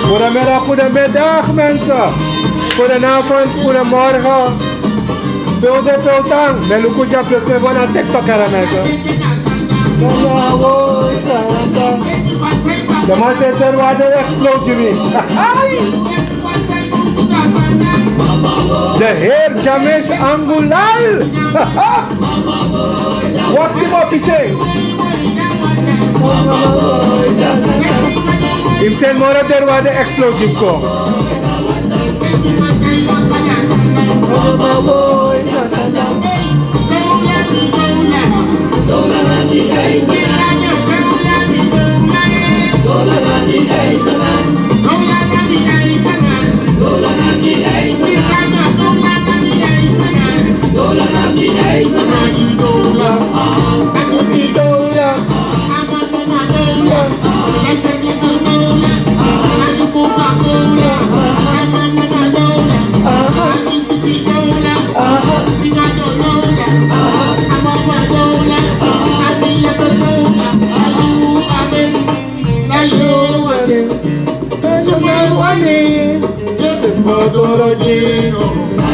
Goedemiddag, goedemiddag mensen. Goedenavond, goedemorgen. Pilde piltang. Melukuja plus me bona TikTok era mensen. De man zegt er waar de explode jullie. De heer James Angulal. Wat die op pitje? Im sen mora der waar de explode ko.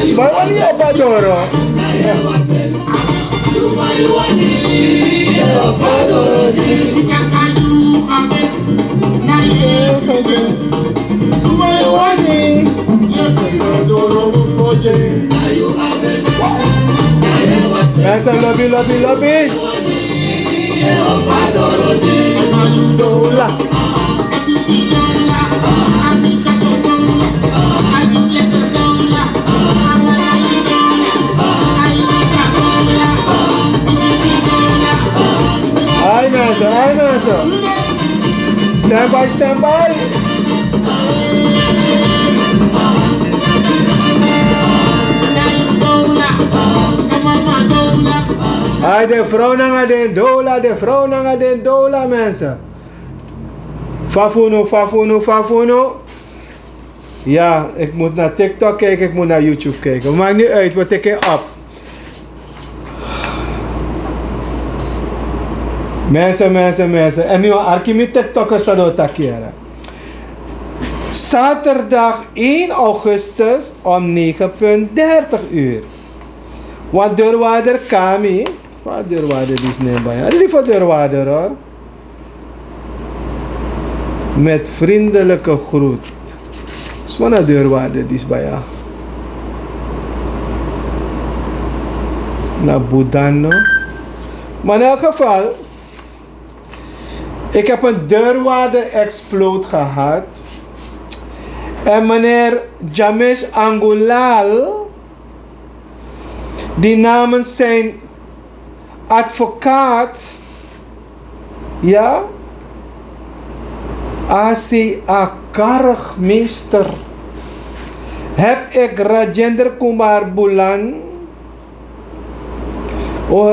Smawali Abadoro. Essa lobby. Dola. Hi Nasa. Stand by. Ay, de vrouw na den dola, mensen. Fafuno. Ja, ik moet naar TikTok kijken, ik moet naar YouTube kijken. Maakt niet uit, we tikken op. Mensen. En nu archimit TikTokkers hadden takeren. Zaterdag 1 augustus om 9:30 uur. Want deurwaarder Kami. Wat deurwaarder is neerbij? Lieve deurwaarder hoor. Met vriendelijke groet. Swana deurwaarder is bij jou. Na Budano. Maar in elk geval. Ik heb een deurwaarder explode gehad. En meneer James Angulal. Die namens zijn advocaat, ja, A.C.A. Kargmeester, heb ik Rajendra Kumar Bulan,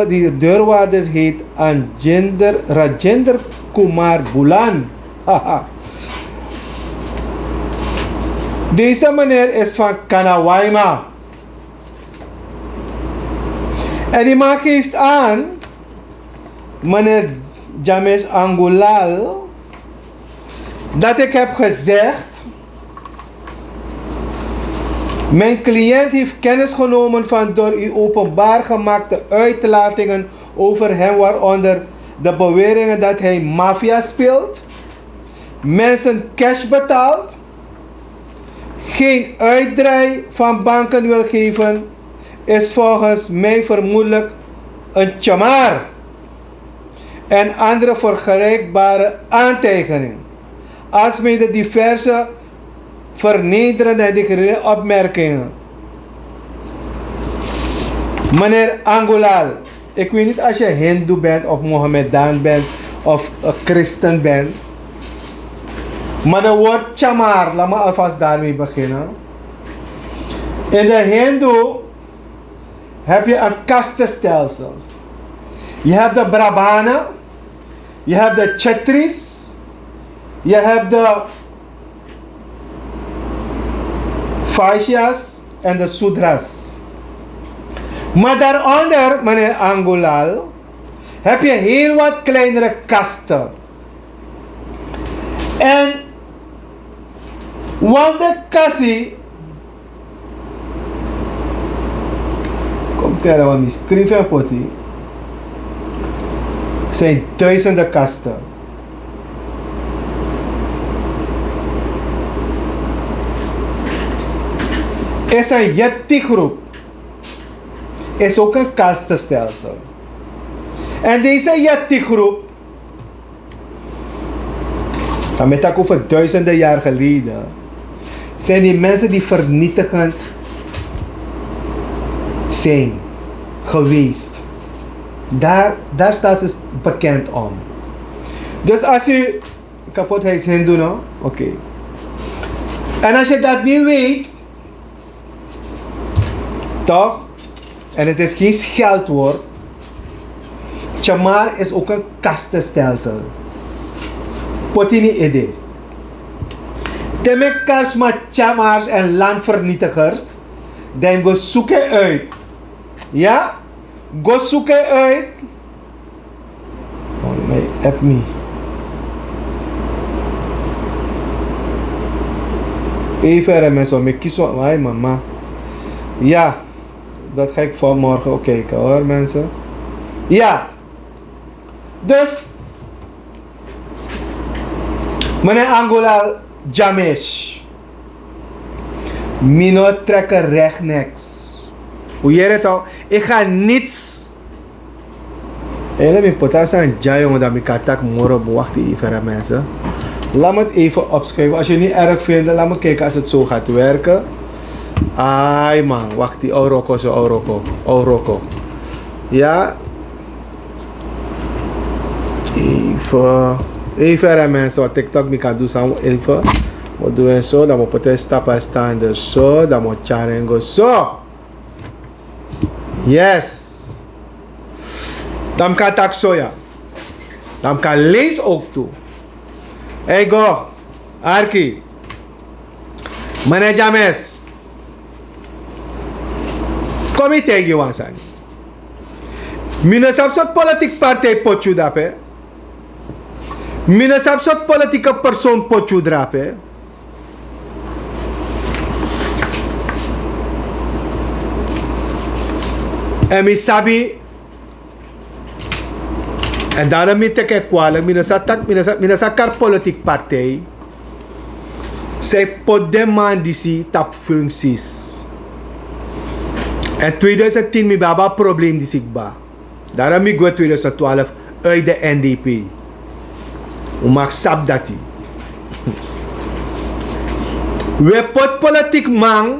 die deurwaarder heet Rajendra Kumar Bulan. Haha. Deze meneer is van Kanawaima. En die man geeft aan, meneer James Angulal, dat ik heb gezegd, mijn cliënt heeft kennis genomen van door u openbaar gemaakte uitlatingen over hem, waaronder de beweringen dat hij maffia speelt, mensen cash betaalt, geen uitdraai van banken wil geven, is volgens mij vermoedelijk een chamar en andere vergelijkbare aantijgingen, alsmede diverse vernederende en degraderende opmerkingen. Meneer Angulal, ik weet niet als je Hindoe bent of Mohammedaan bent of een christen bent, maar het woord chamar, laat me alvast daarmee beginnen. In de Hindoe heb je een kastenstelsel. Je hebt de Brahmanen, je hebt de Kshatris, je hebt de Vaishyas en de Sudras. Maar daaronder, meneer Angulal, heb je heel wat kleinere kasten. En Want de kassie. Kom terwijl we mij schrijven potty. Zijn duizenden kasten. Is een Yeti-groep. Is ook een kastenstelsel. En deze Yeti-groep, dan met ik over duizenden jaar geleden, zijn die mensen die vernietigend zijn geweest. Daar staat ze bekend om. Dus als u kapot hij is Hindoe, no? Oké. En als je dat niet weet, toch? En het is geen scheldwoord. Chamar is ook een kastenstelsel. Potini idee. Temme kas met chamars en landvernietigers. Dan go zoeken uit. Ja? Go zoeken uit. Oh, my app me. Even mensen, ik kies wat mij, mama. Ja, dat ga ik vanmorgen ook kijken hoor, mensen. Ja. Dus, meneer Angola Jamesh. Mino trekken recht niks. Hoe je het al? Ik ga niets. En laat me potas aan Jai, jongen, dat ik attack morgen bewacht even, mensen. Laat me het even opschrijven. Als je het niet erg vindt, laat me kijken als het zo gaat werken. Ai man, wacht die Oroko zo Oroko. Ja. Even mensen, wat TikTok me kan doen samen even. We doen zo, dan moet je stappen staan er zo, dan moet je charengo zo. Yes. Dan kan tak zo ja. Dan kan lees ook toe. Hey go, Arki. Meneer James. Kom ik tegen je wansan. Mine sapsot politiek partij potju dape. Mine sapsot politieke persoon potju drape. En mi sabi. En daarom mi teke kwalijk. Mine sa kar politiek partij. Zij pot demandisi tap functies. En 2010 mi baba probleem die ik ba. Daarom mi go 2012 uit de NDP. U mag sap dati. We pot politiek man.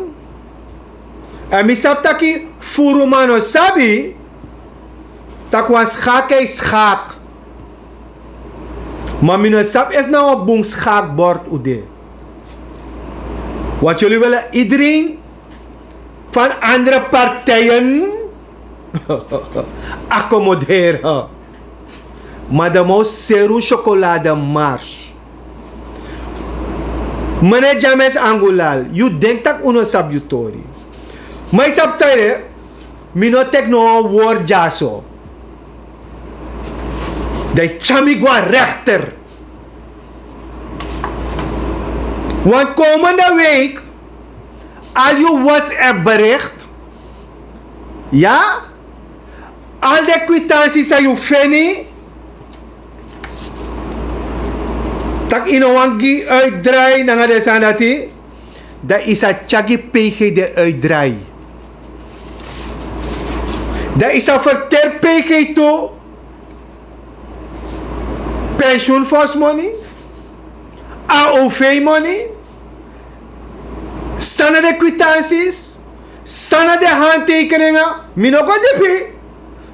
En mi sap taki furu mano sabi. Tak was schaak. Maar mi no sap echt nou op boom schaakbord ude. Wat jullie willen iedereen van andere partijen accommoderen. Maar de moest seru chocolade mars. Meneer James Angulal, you denkt dat uno sab you tori. Maar sab tare, mino tek no woord jaso. De chamigwa rechter. Want komende week, al je WhatsApp bericht, ja, al de kwitanties aan je feni, tak inowangi uitdraai, dan de sanati, dat is een chagi PG de uitdraai. Dat is een verter PG toe, pensioenfonds money, AOV money, sana de kwitanties, sana de handtekeningen, minoko dipi.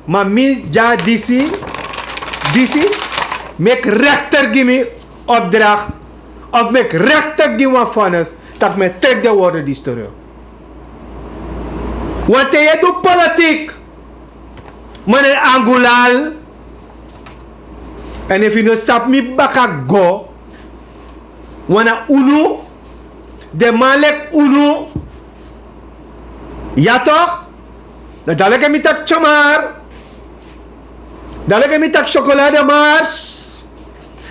Maar mi ja disi, mek rechter gimme opdracht, of mek rechter gimme vonnis, dat me trek de woorden die terug. Want je doet politiek, meneer Angulal, en if you no sap mi baka go, wana unu, de malek unu, ja toch? Dadelijk mi tak chamar, dadelijk mi tak chocolade mars,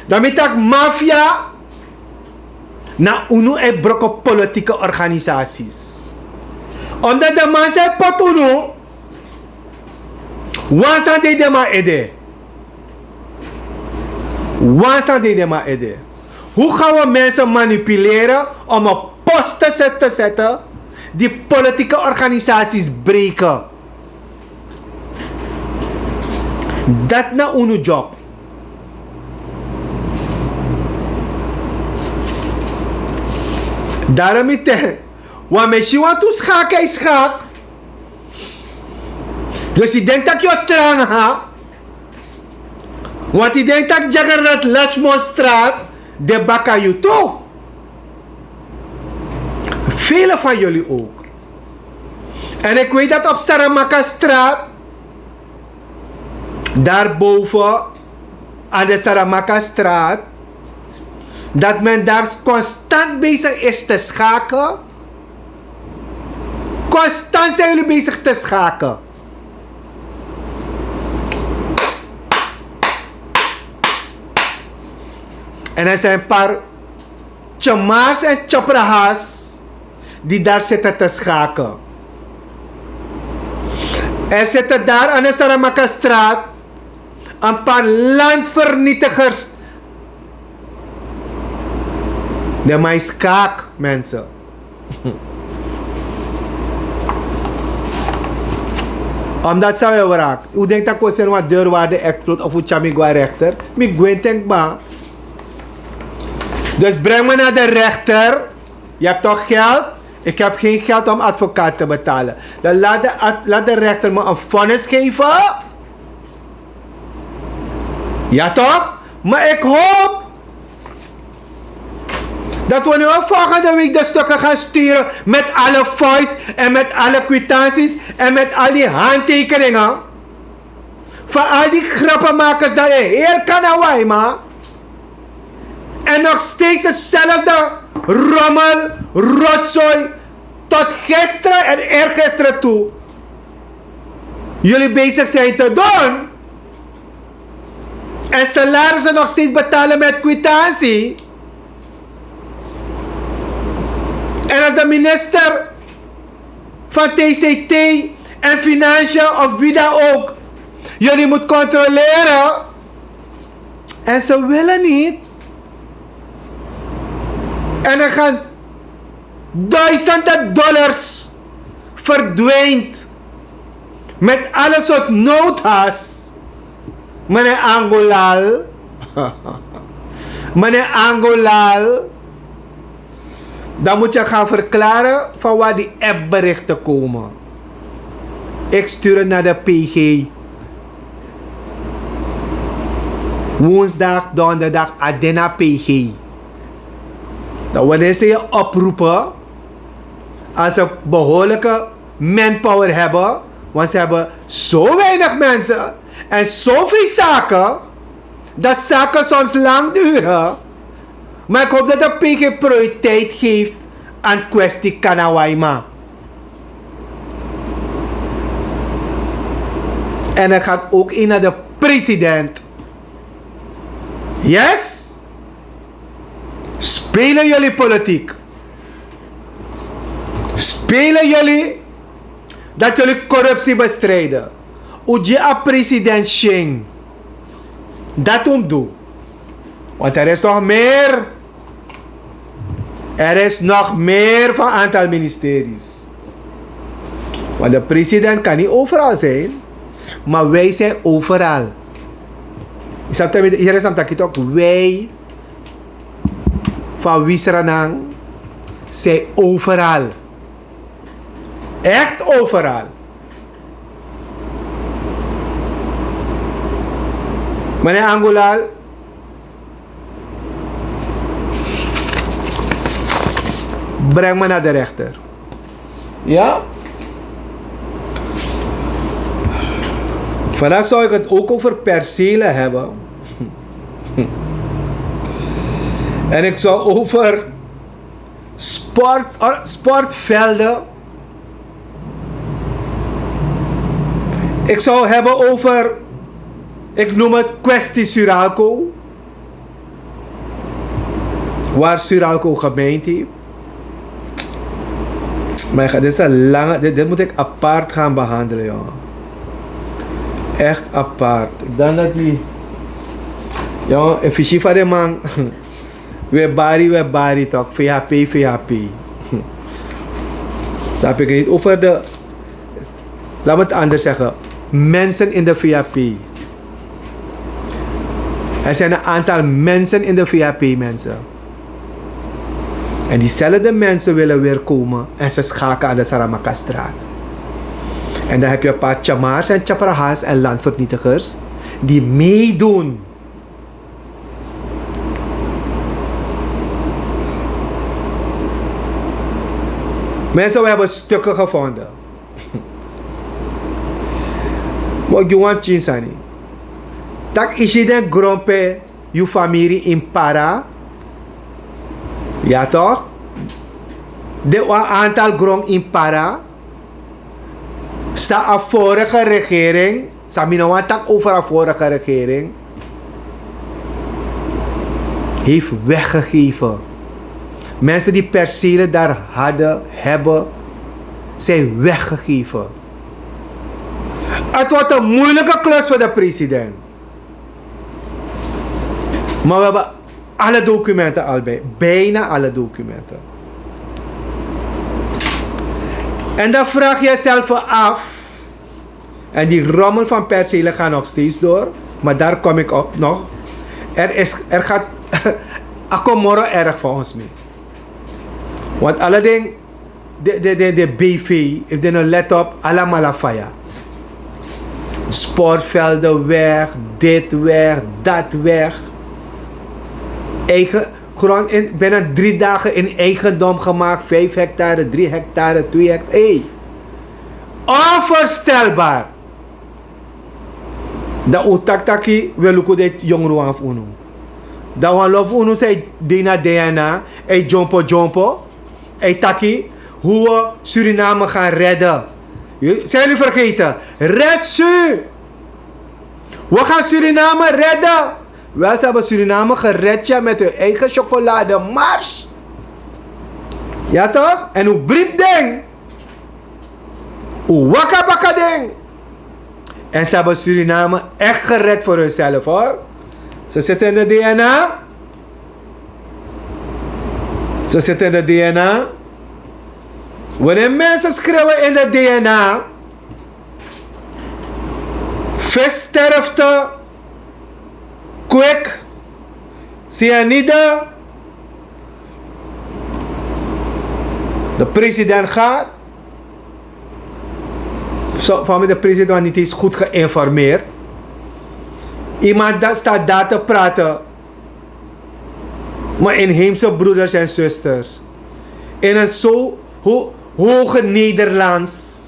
dan mi tak mafia, na UNO e broko politieke organisaties. Omdat de man zei pot UNO, wansan de ma ede. Wansan de ma ede. Hoe gaan we mensen manipuleren om een post te zetten die politieke organisaties breken? Dat na UNO job. Daarom is het. Want mensen want to schaken is schaak. Dus je denkt dat je trang ha. Want je denkt dat Jaggernath Lachmonstraat de baka je toe. Velen van jullie ook. En ik weet dat op Saramaka straat, daarboven aan de Saramaka straat, dat men daar constant bezig is te schaken. Constant zijn jullie bezig te schaken. En er zijn een paar chamaars en chaprahas die daar zitten te schaken. Er zitten daar aan de Saramaka straat een paar landvernietigers. De maiskaak, mensen. Omdat zou je wraak. Hoe denkt dat kost wat deurwaarde exploot of hoe chamigwa rechter? Mi gwen denk ba. Dus breng me naar de rechter. Je hebt toch geld? Ik heb geen geld om advocaat te betalen. Dan laat de rechter me een vonnis geven. Ja toch? Maar ik hoop dat we nu volgende week de stukken gaan sturen met alle files en met alle kwitanties en met al die handtekeningen. Van al die grappenmakers dat je heel Kanawai ma. En nog steeds hetzelfde rommel, rotzooi, tot gisteren en eergisteren toe. Jullie bezig zijn te doen. En salarissen nog steeds betalen met kwitantie. En als de minister van TCT en Financiën of wie dan ook jullie moet controleren. En ze willen niet. En er gaan duizenden dollars verdwijnt. Met alle soort notas. Meneer Angolal. Meneer Angolal. Dan moet je gaan verklaren van waar die appberichten komen. Ik stuur het naar de PG. Woensdag, donderdag, Adena PG. Dan wanneer ze je oproepen, als ze behoorlijke manpower hebben, want ze hebben zo weinig mensen en zoveel zaken, dat zaken soms lang duren. Maar ik hoop dat de PG prioriteit geeft aan kwestie Kanawaima. En er gaat ook in naar de president. Yes? Spelen jullie politiek? Spelen jullie dat jullie corruptie bestrijden? Oje a president Sheng. Dat doen. Want er is nog meer. Er is nog meer van aantal ministeries. Want de president kan niet overal zijn. Maar wij zijn overal. Hier is het ook. Wij van Wisranang zijn overal. Echt overal. Meneer Angolal, breng me naar de rechter. Ja? Vandaag zou ik het ook over percelen hebben. En ik zou over sportvelden. Ik zou hebben over, ik noem het kwestie Suralco. waar Suralco gemeente heeft. Maar dit is een lange, dit moet ik apart gaan behandelen, jongen. Echt apart. Ik denk dat die, jongen, een visie van de man, we bari toch, VHP. Daar heb ik niet over de, laat me het anders zeggen, mensen in de VHP. Er zijn een aantal mensen in de VHP, mensen. En diezelfde mensen willen weer komen en ze schaken aan de Saramaka-straat. En dan heb je een paar chamars en chaparahas en landvernietigers die meedoen. Mensen, we hebben stukken gevonden. Wat je want chinsani. Tak isi den grompe je familie in para. Ja toch? De aantal grond in para. Sa a vorige regering. Sa minawan tak over a vorige regering. Heeft weggegeven. Mensen die percelen daar hebben, zijn weggegeven. Het wordt een moeilijke klus voor de president. Maar we hebben alle documenten al bij. Bijna alle documenten. En dan vraag je jezelf af. En die rommel van percelen gaat nog steeds door. Maar daar kom ik op nog. Er gaat... Er komt morgen erg voor ons mee. Want alle dingen... De BV, if they nou let op, allemaal afaya. Sportvelden weg, dit weg, dat weg. Eigen grond in bijna 3 dagen in eigendom gemaakt. 5 hectare, 3 hectare, 2 hectare. Hey. Onvoorstelbaar. Dat utaktaki we lukken dit jongeren af unu. Dat we lof unu zei dina DNA. Hey jompo. Hey taki. Hoe we Suriname gaan redden. Zijn jullie vergeten? Red Su! We gaan Suriname redden! Wel, ze hebben Suriname gered ja, met hun eigen chocolade mars. Ja toch? En hoe brief ding. Hoe wakka ding. En ze hebben Suriname echt gered voor hunzelf hoor. Ze zitten in de DNA. Ze zitten in de DNA. Wanneer mensen schrijven in de DNA. Versterfte. Kwik. Cyanide. De president gaat. Van de president niet eens goed geïnformeerd. Iemand dat staat daar te praten. Maar inheemse broeders en zusters. In een zo hoge Nederlands.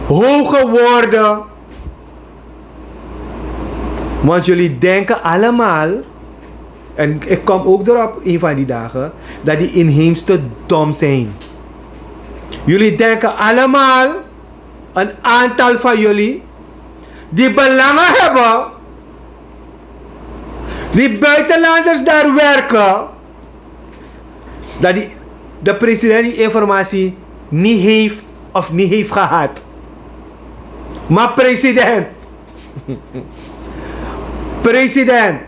Hoge woorden. Want jullie denken allemaal. En ik kom ook erop een van die dagen. Dat die inheemse dom zijn. Jullie denken allemaal. Een aantal van jullie. Die belangen hebben. Die buitenlanders daar werken. Dat de president die informatie niet heeft of niet heeft gehad. Maar president. President.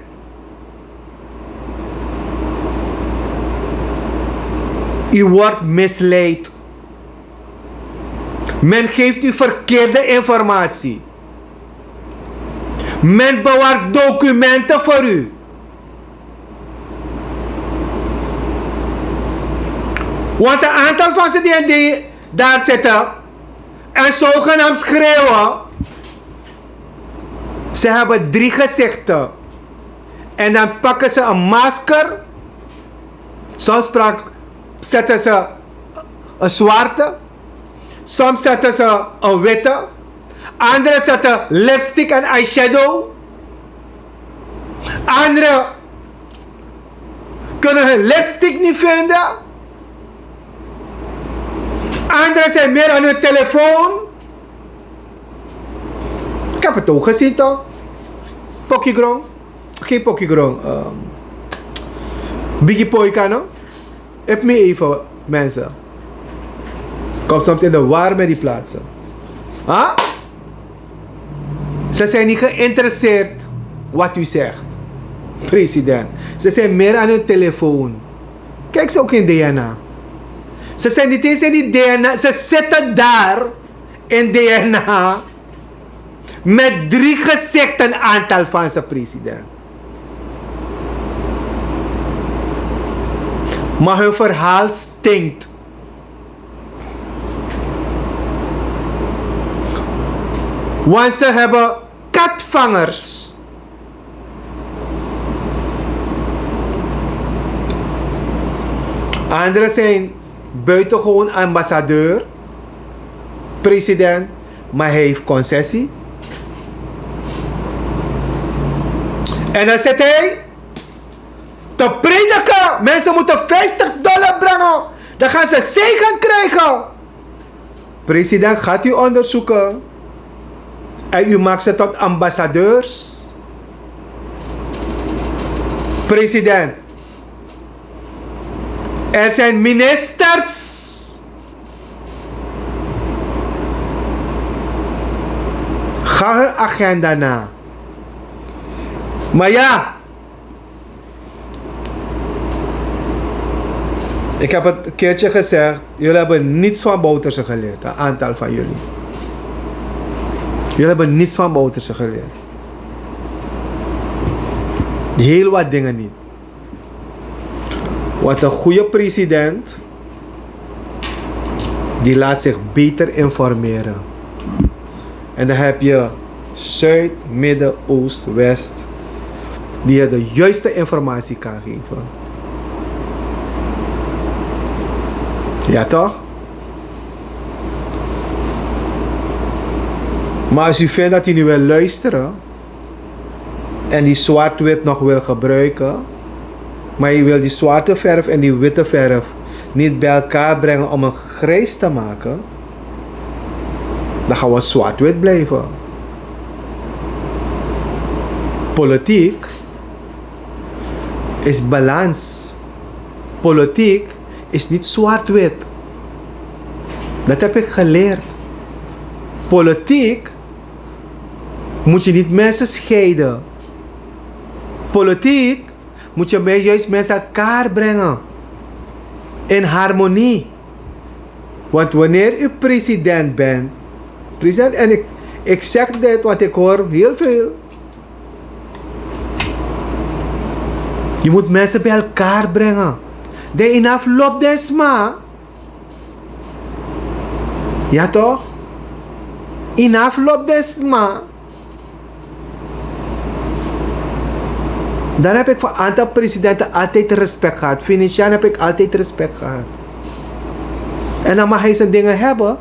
U wordt misleid. Men geeft u verkeerde informatie. Men bewaart documenten voor u. Want een aantal van ze die daar zitten en zogenaamd schreeuwen. Ze hebben 3 gezichten. En dan pakken ze een masker. Soms zetten ze een zwarte. Soms zetten ze een witte. Anderen zetten lipstick en eyeshadow. Anderen kunnen hun lipstick niet vinden. Anderen zijn meer aan hun telefoon. Ik heb het ook gezien toch? Pokigrong. Geen Pokigrong. Biggie Poika, no? Heb me even, mensen. Komt soms in de war met die plaatsen. Huh? Ze zijn niet geïnteresseerd wat u zegt, president. Ze zijn meer aan hun telefoon. Kijk ze ook in DNA. Ze zijn niet eens in die DNA. Ze zitten daar in DNA met 3 gezichten aantal van zijn president. Maar hun verhaal stinkt. Want ze hebben katvangers. Anderen zijn buitengewoon ambassadeur, president, maar hij heeft concessie. En dan zit hij te prediken. Mensen moeten $50 brengen. Dan gaan ze zegen krijgen. President, gaat u onderzoeken. En u maakt ze tot ambassadeurs. President. Er zijn ministers. Ga hun agenda na. Maar ja. Ik heb het een keertje gezegd. Jullie hebben niets van Bouterse geleerd. Een aantal van jullie. Jullie hebben niets van Bouterse geleerd. Heel wat dingen niet. Want een goede president, die laat zich beter informeren. En dan heb je Zuid, Midden, Oost, West, die je de juiste informatie kan geven. Ja toch? Maar als u vindt dat hij nu wil luisteren en die zwart-wit nog wil gebruiken, maar je wil die zwarte verf en die witte verf niet bij elkaar brengen om een grijs te maken, dan gaan we zwart-wit blijven. Politiek is balans. Politiek is niet zwart-wit. Dat heb ik geleerd. Politiek moet je niet mensen scheiden. Politiek moet je juist mensen elkaar brengen. In harmonie. Want wanneer u president bent. President, en ik zeg dit, want ik hoor heel veel. Je moet mensen bij elkaar brengen. De enough loopt desma. Ja toch? Enough loopt desma. Daar heb ik voor een aantal presidenten altijd respect gehad. Financiën heb ik altijd respect gehad. En dan mag hij zijn dingen hebben.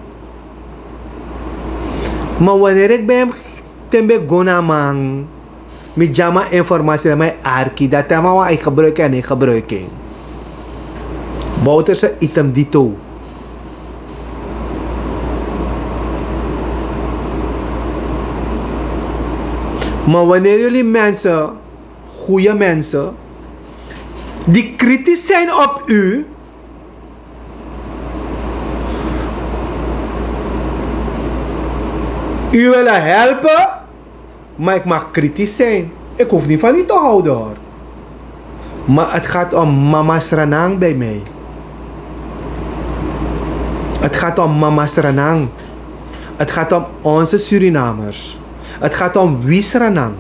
Maar wanneer ik bij hem tembe gonamang, met jama informatie naar mijn arki, dat hij maar ik gebruik en ik gebruik. Bouterse item dito. Maar wanneer jullie mensen, goede mensen, die kritisch zijn op u, u willen helpen, maar ik mag kritisch zijn. Ik hoef niet van u te houden hoor. Maar het gaat om Mama Sranang bij mij. Het gaat om Mama Sranang. Het gaat om onze Surinamers. Het gaat om wie Sranang.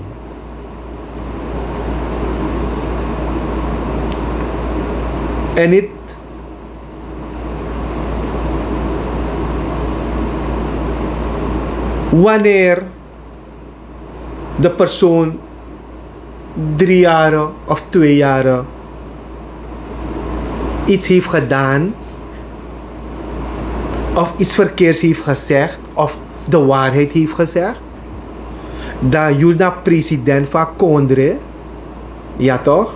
En niet wanneer de persoon 3 jaren of 2 jaren iets heeft gedaan of iets verkeers heeft gezegd of de waarheid heeft gezegd, dat jullie president van Kondre, ja toch?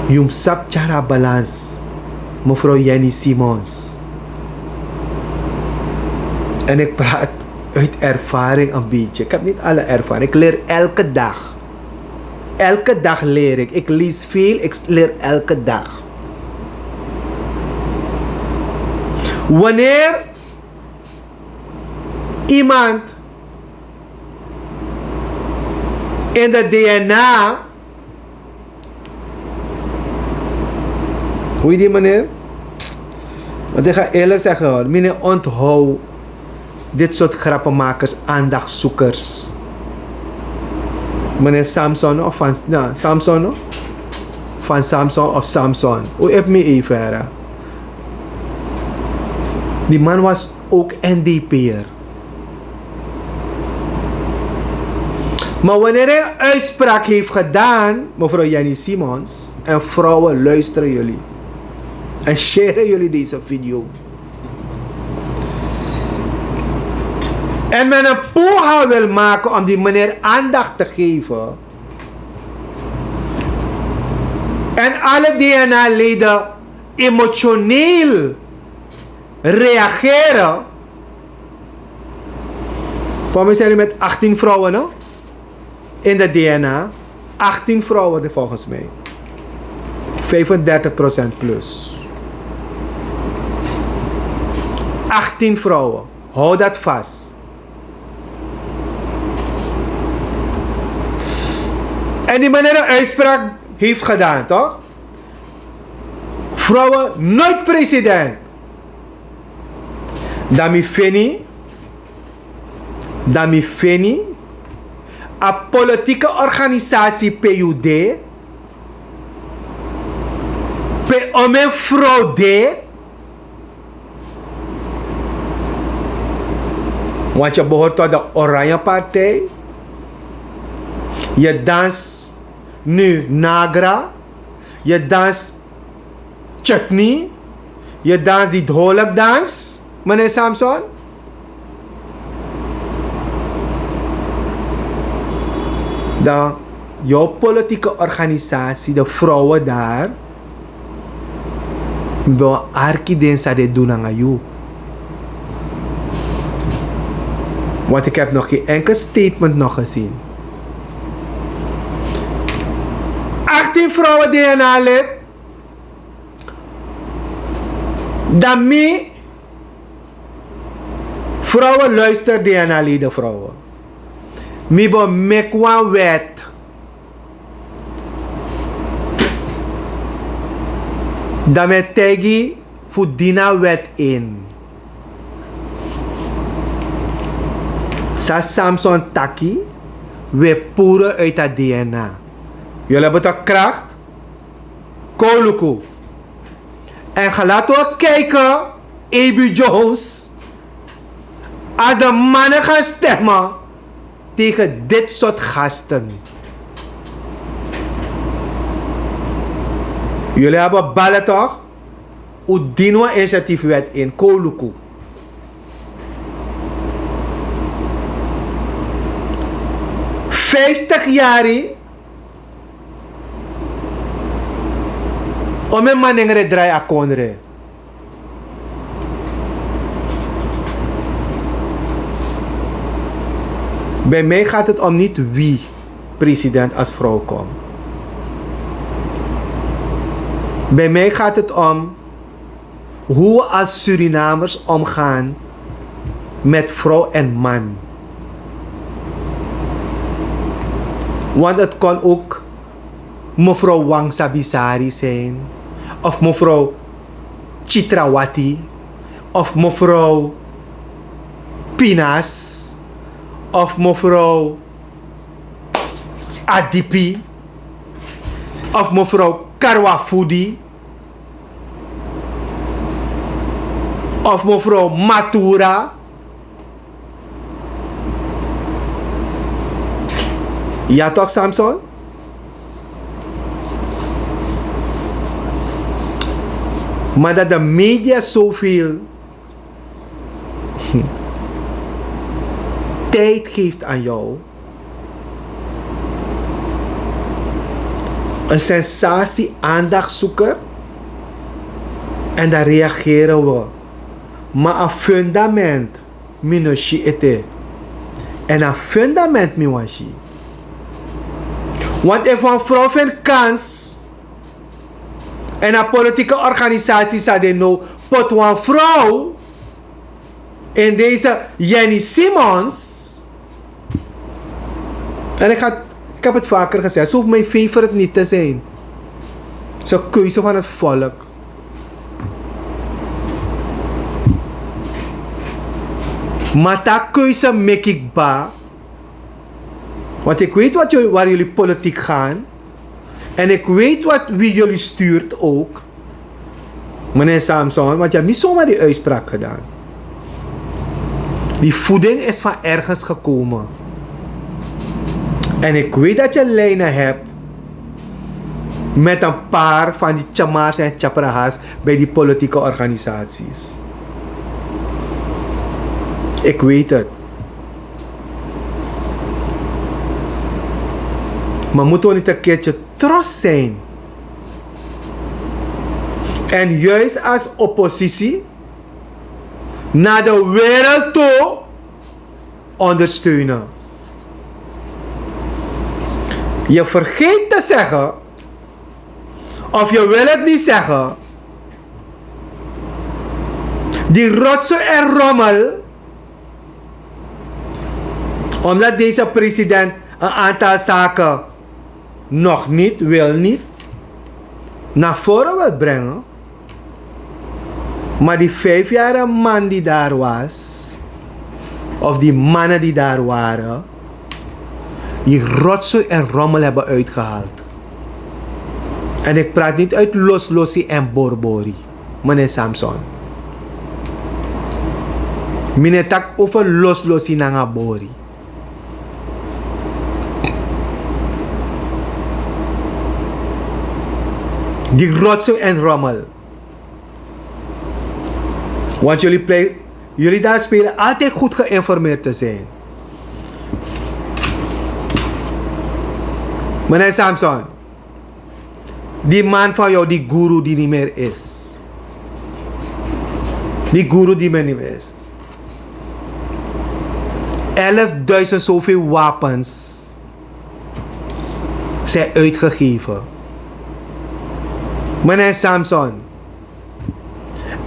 Jum sap cara balans, mevrouw Jenny Simons. En ik praat uit ervaring een beetje. Ik heb niet alle ervaring. Ik leer elke dag. Elke dag leer ik. Ik lees veel, ik leer elke dag. Wanneer iemand in de DNA, hoe je die meneer? Want ik ga eerlijk zeggen hoor, meneer, onthoud dit soort grappenmakers, aandachtzoekers. Meneer Samson of van Samson van Samson of Samson. Hoe heb me even her? Die man was ook NDP'er. Maar wanneer hij een uitspraak heeft gedaan, mevrouw Jannie Simons, en vrouwen, luisteren jullie. En sharen jullie deze video. En men een poging wil maken om die meneer aandacht te geven. En alle DNA-leden emotioneel reageren. Voor mij zijn jullie met 18 vrouwen, no? In de DNA. 18 vrouwen volgens mij. 35% plus. 18 vrouwen. Hou dat vast. En die meneer een uitspraak heeft gedaan, toch? Vrouwen nooit president. Dami Feni, een politieke organisatie PUD, om een fraude, want je behoort tot de Oranje Partij. Je dans nu Nagra. Je dans chutney. Je dans die dholak dans, meneer Samson. Dan jouw politieke organisatie, de vrouwen daar, wil arkidensa de doen aan jou. Want ik heb nog geen enkel statement nog gezien. 18 vrouwen DNA-lid. Dan me. Vrouwen luister DNA-leden vrouwen. Me bo mekwa wet. Dan me tegi voor dina wet in. Sa Samson taki. We pure uit het DNA. Jullie hebben toch kracht? Koluku. En ga laten we kijken, A.B. Jones, als de mannen gaan stemmen tegen dit soort gasten. Jullie hebben ballen toch? Hoe dienen we initiatiefwet in Koluku? $50 jaar. Om een man in draai akondre. Bij mij gaat het om niet wie president als vrouw komt. Bij mij gaat het om hoe we als Surinamers omgaan met vrouw en man. Want het kan ook mevrouw Wang Sabisari zijn, of mevrouw Chitrawati, of mevrouw Pinas, of mevrouw Adipi, of mevrouw Karwafudi, of mevrouw Matura. Ja toch, Samson? Maar dat de media zoveel tijd geeft aan jou. Een sensatie, aandachtzoeker. En dan reageren we. Maar een fundament, minoshi ete. En een fundament, miwashi. Want if een vrouw vindt kans en een politieke organisatie zou die nou pot een vrouw in deze Jenny Simons. En ik heb het vaker gezegd, ze hoeft mijn favorite niet te zijn. Ze is een keuze van het volk. Maar dat keuze maak ik ba. Want ik weet waar jullie politiek gaan. En ik weet wie jullie stuurt ook. Meneer Samson, want je hebt niet zomaar die uitspraak gedaan. Die voeding is van ergens gekomen. En ik weet dat je lijnen hebt met een paar van die chamars en chaprahas bij die politieke organisaties. Ik weet het. Maar moeten we niet een keertje trots zijn? En juist als oppositie naar de wereld toe ondersteunen. Je vergeet te zeggen, of je wil het niet zeggen, die rotzooi en rommel, omdat deze president een aantal zaken nog niet, wil niet, naar voren wil brengen. Maar die 5-jarige man die daar was, of die mannen die daar waren, die rotzooi en rommel hebben uitgehaald. En ik praat niet uit Loslossie en Borbori, meneer Samson. Meneer tak over Loslossie en Bori. Die rotzooi en rommel. Want jullie daar spelen altijd goed geïnformeerd te zijn. Meneer Samson, die man van jou, die guru die niet meer is. Die guru die niet meer is. 11.000 zoveel wapens zijn uitgegeven. Meneer Samson,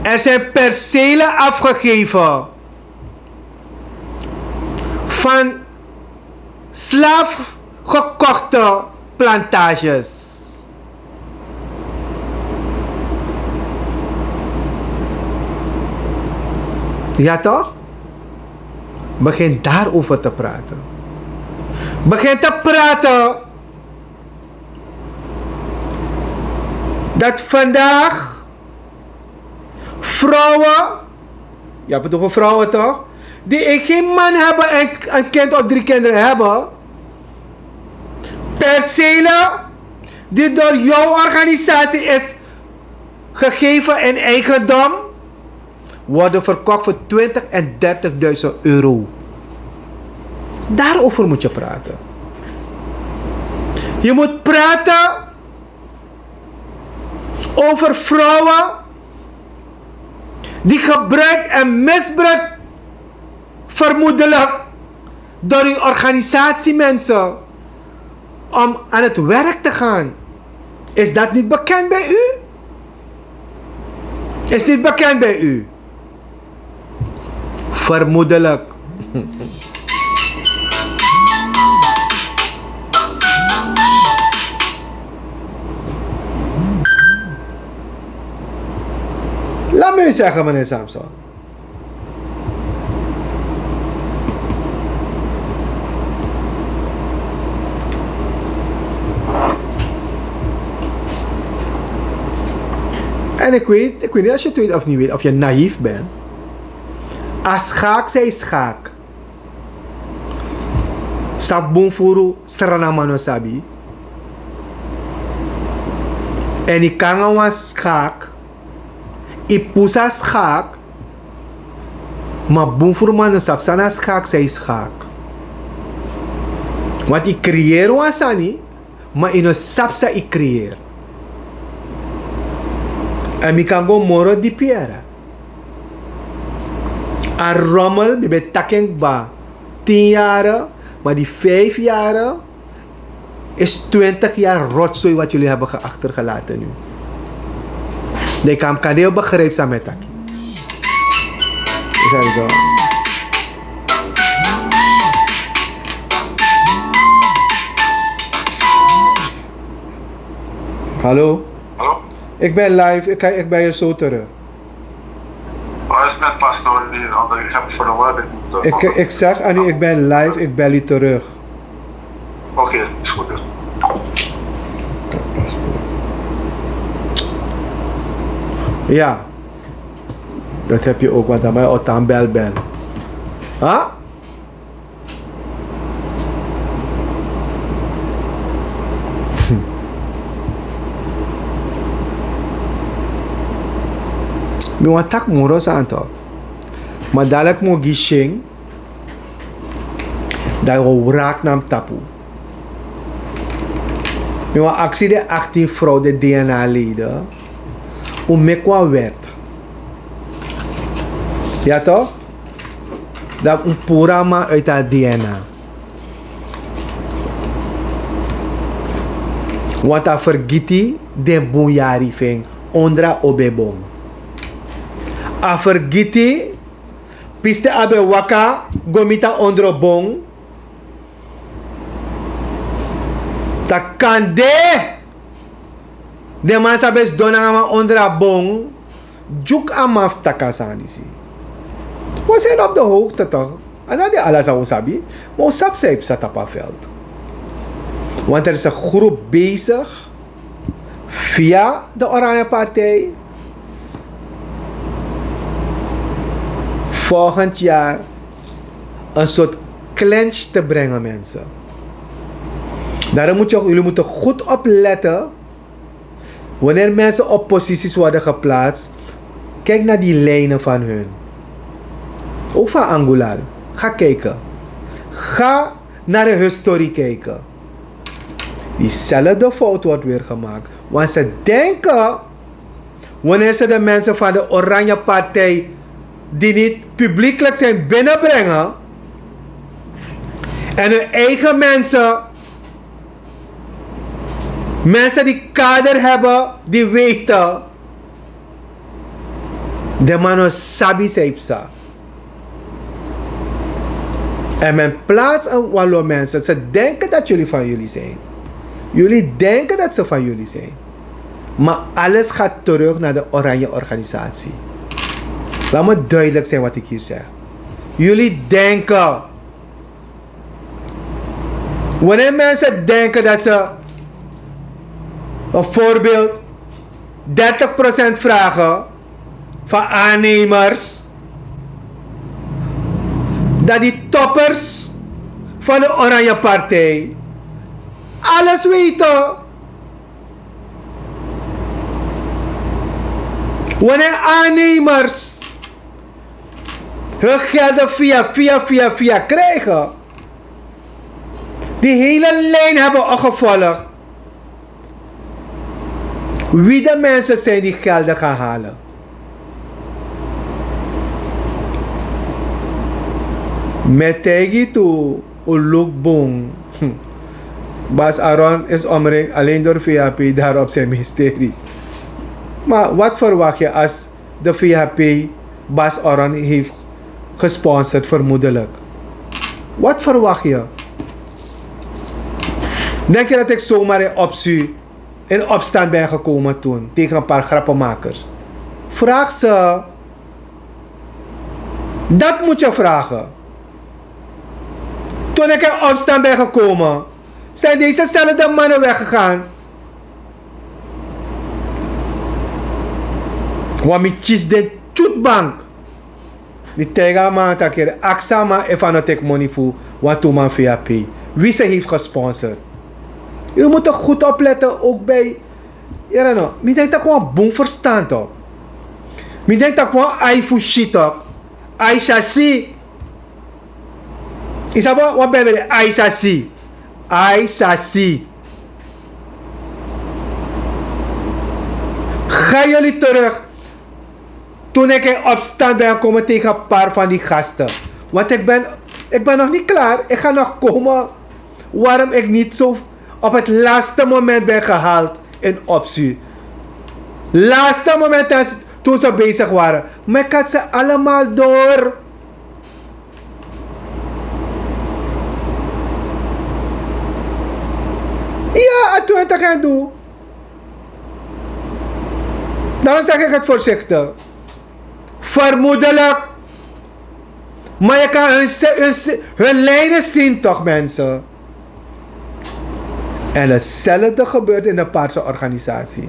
er zijn percelen afgegeven van slaafgekochte plantages. Ja toch? Begin daarover te praten. Begin te praten dat vandaag vrouwen, je hebt het over vrouwen toch, die geen man hebben en een kind of 3 kinderen hebben, percelen die door jouw organisatie is gegeven in eigendom, worden verkocht voor 20 en 30.000 euro. Daarover moet je praten. Je moet praten over vrouwen die gebruikt en misbruikt vermoedelijk door die organisatiemensen om aan het werk te gaan. Is dat niet bekend bij u? Is niet bekend bij u? Vermoedelijk. Laat me u zeggen, meneer Samson. En ik weet niet als je het weet of niet weet, of je naïef bent. Als schaak, zij schaak. Sabunfuru stranamano sabi. En ik kan was schaak. Ik pusa schaak. Maar bunfuru mano sab sana schaak, zij schaak. Want ik creëer wasani, maar in een sapsa ik creëer. En ik kan go moro di piera. A rommel, bij takkeng ba 10 jaar, maar die 5 jaar is 20 jaar rotzooi wat jullie hebben achtergelaten nu. De kan heel begrijpzaam met dat. Hallo? Hallo? Ik ben live, ik ben je zo terug. Oh, is met pastoor die ik heb voor de wedding. Ik zeg aan u, ik ben live, ik bel u terug. Oké, is goed dus. Ja. Dat heb je ook, want dan moet je aan bel. Huh? Ik want tak moros aan toch. Maar dadelijk moet je zien dat je raakt naar tapu. Ik want actie de 18 fraude DNA-leden om me qua wet. Ja toch? Dat een pura uit het DNA. Want dat vergiet de boejari ving ondra obebom. A vergiet piste abe waka gomita ondro bong. Ta kande de man sabes donama ondra bong juk amaf takasanisi. We zijn op de hoogte toch? En dat is alles wat we sabi. Maar we sabi op het veld. Want er is een groep bezig via de Oranje Partij volgend jaar een soort clinch te brengen, mensen. Daarom jullie moeten goed opletten wanneer mensen op posities worden geplaatst. Kijk naar die lijnen van hun. Ook van Angulal. Ga kijken. Ga naar de historie kijken. Diezelfde fout wordt weer gemaakt. Want ze denken, wanneer ze de mensen van de Oranje Partij die niet publiekelijk zijn binnenbrengen en hun eigen mensen die kader hebben, die weten, de mano sabi seipsa. En men plaatst een wallo mensen. Ze denken dat jullie van jullie zijn. Jullie denken dat ze van jullie zijn. Maar alles gaat terug naar de Oranje Organisatie. Laat me duidelijk zijn wat ik hier zeg. Jullie denken. Wanneer mensen denken dat ze een voorbeeld 30% vragen van aannemers, dat die toppers van de Oranje Partij alles weten. Wanneer aannemers hun gelden via krijgen, die hele lijn hebben opgevolgd, wie de mensen zijn die gelden gaan halen. Met tegen toe, Ulukbong. Bas Aaron is omringd alleen door VHP daar op zijn ministerie. Maar wat verwacht je als de VHP Bas Aaron heeft gesponsord, vermoedelijk? Wat verwacht je? Denk je dat ik zomaar in opstand ben gekomen toen tegen een paar grappenmakers? Vraag ze. Dat moet je vragen. Toen ik in opstand ben gekomen, zijn dezezelfde mannen weggegaan. Want ik kies de toetbank. Die tegen me dat ik aksama even not take money voor wat toen man VHP. Wie ze heeft gesponsord. Je moet er goed opletten, ook bij. Ja, no. Ik denk dat gewoon boem verstand op. Ik denk dat gewoon iPhone shit op. Aisha si. Is dat wat ben je? Aisha si. Aisha si. Ga jullie terug. Toen ik in opstand ben gekomen tegen een paar van die gasten. Want ik ben nog niet klaar. Ik ga nog komen waarom ik niet zo op het laatste moment ben gehaald in optie. Laatste moment toen ze bezig waren. Maar ik had ze allemaal door. Ja, 20 gaan doen. Dan zeg ik het voorzichtig. Vermoedelijk. Maar je kan hun lijnen zien toch, mensen. En hetzelfde gebeurt in de paarse organisatie.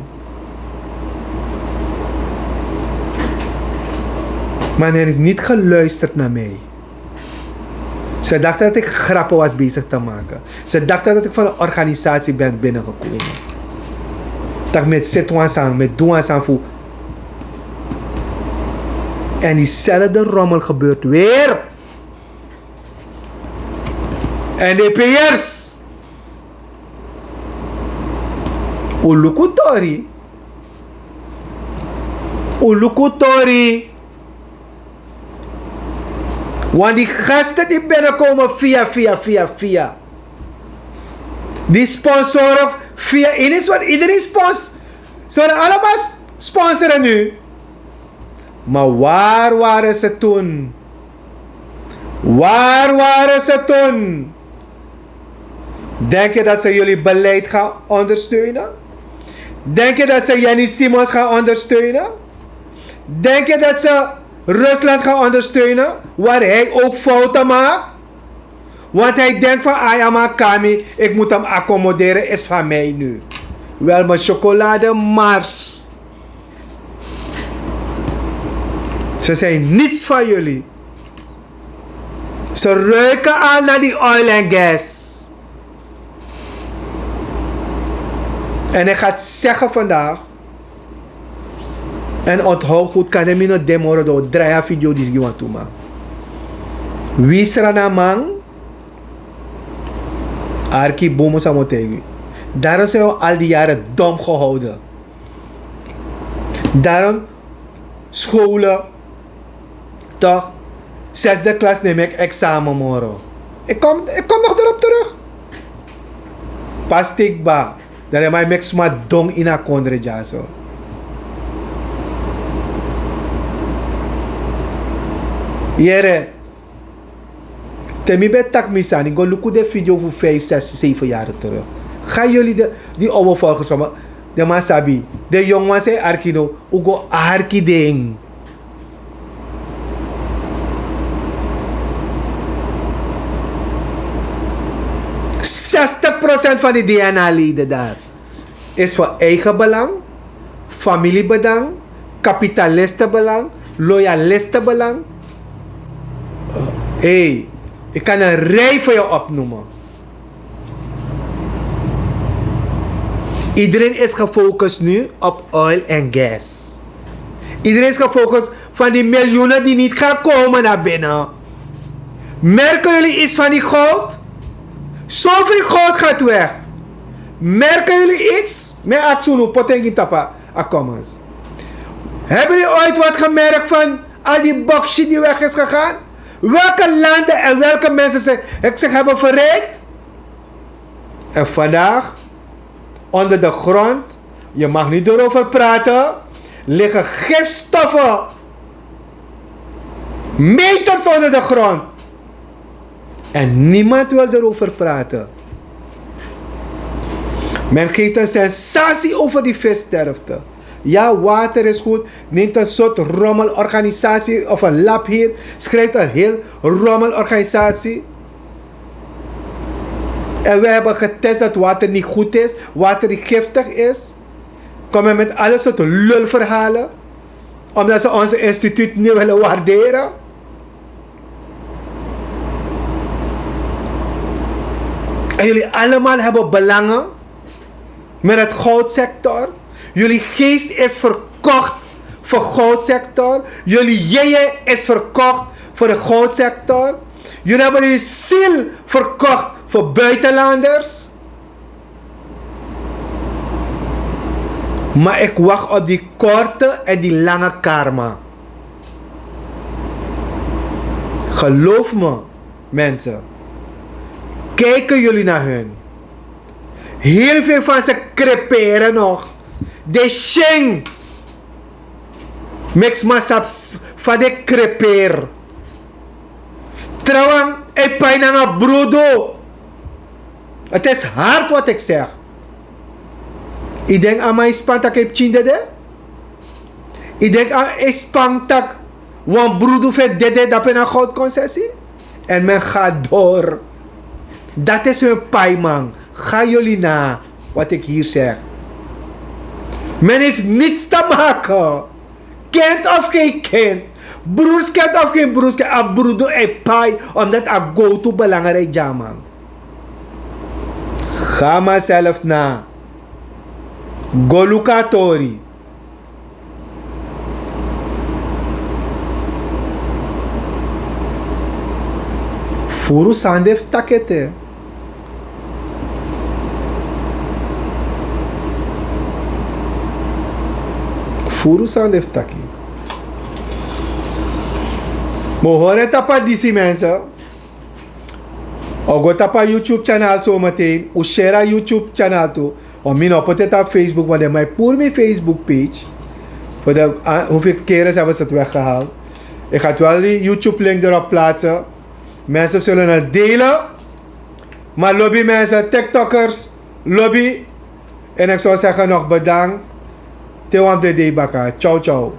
Maar hij heeft niet geluisterd naar mij. Ze dachten dat ik grappen was bezig te maken. Ze dachten dat ik van een organisatie ben binnengekomen. Dat ik met zitten samen, met doen samen voel. En diezelfde rommel gebeurt weer. En de PR's. Ulukutori. Want die gasten die binnenkomen via. Die sponsoren via. Iedereen sponsort. Ze worden allemaal sponsoren nu. Maar waar waren ze toen? Waar waren ze toen? Denk je dat ze jullie beleid gaan ondersteunen? Denk je dat ze Jenny Simons gaan ondersteunen? Denk je dat ze Rusland gaan ondersteunen? Waar hij ook fouten maakt? Want hij denkt van Ayama Kami, ik moet hem accommoderen, is van mij nu. Wel, mijn chocolade Mars. Ze zijn niets van jullie. Ze ruiken aan naar die oil en gas. En hij gaat zeggen vandaag. En onthoud goed, kan hem niet demoren door 3 video die ze gaan doen. Wie is er aan man? Arki bomen samotegi. Daarom zijn we al die jaren dom gehouden. Daarom scholen. Toch? 6e klas neem ik examen morgen. Ik kom nog erop terug. Pastik ba. Daar heb ik sma dong in a kondre jaso. Jere. Temi bet tak misani. Go luku de video voor 5, 6, 7 jaar terug. Ga jullie die oude volgers van me. De masabi. De jongen zei arkino. Ugo arki ding. % van die DNA-leden daar is voor eigen belang, familiebelang, kapitalistenbelang, loyalistenbelang. Ik kan een rij voor je opnoemen. Iedereen is gefocust nu op oil en gas. Iedereen is gefocust van die miljoenen die niet gaan komen naar binnen. Merken jullie iets van die goud? Zoveel goud gaat weg. Merken jullie iets? Met Atsunu, Potengi Tapa, Akomans. Hebben jullie ooit wat gemerkt van al die bokshit die weg is gegaan? Welke landen en welke mensen zich hebben verrijkt? En vandaag, onder de grond, je mag niet erover praten, liggen gifstoffen. Meters onder de grond. En niemand wil erover praten. Men geeft een sensatie over die vissterfte. Ja, water is goed. Neemt een soort rommelorganisatie of een lab hier. Schrijft een heel rommelorganisatie. En we hebben getest dat water niet goed is. Water niet giftig is. Komen met alle soorten lulverhalen. Omdat ze ons instituut niet willen waarderen. En jullie allemaal hebben belangen met het goudsector. Jullie geest is verkocht voor goudsector. Jullie jeje is verkocht voor de goudsector. Jullie hebben jullie ziel verkocht voor buitenlanders. Maar ik wacht op die korte en die lange karma. Geloof me, mensen. Kijken jullie naar hun. Heel veel van ze creperen nog. De sheng. Mix masaps van de creper. Trouwens, ik pijn aan een brodo. Het is hard wat ik zeg. Ik denk aan mijn spantak heb chindede. Ik denk aan een spantak. Want brodo vet dede dat een goudconcessie. En men gaat door. Dat is hun pijman. Ga jullie na wat ik hier zeg. Men heeft niets te maken. Kind of geen kind. Broerskant of geen broerskant. A broedo e pai. Omdat a go-to belangrijk jaman. Ga maar zelf na. Golukatori. Furu sandef takete. Furu sandef taki. Maar hoor het op die mensen. Ogo tapa YouTube channel zo meteen. O share YouTube channel toe. O min op het op Facebook. Want mij poer mijn Facebook page. Voor de, hoeveel keren hebben ze het weggehaald. Ik ga wel die YouTube link erop plaatsen. Mensen zullen het delen. Maar lobby mensen, TikTokkers, lobby. En ik zou zeggen nog bedankt. Tewam de Debaka. Ciao ciao.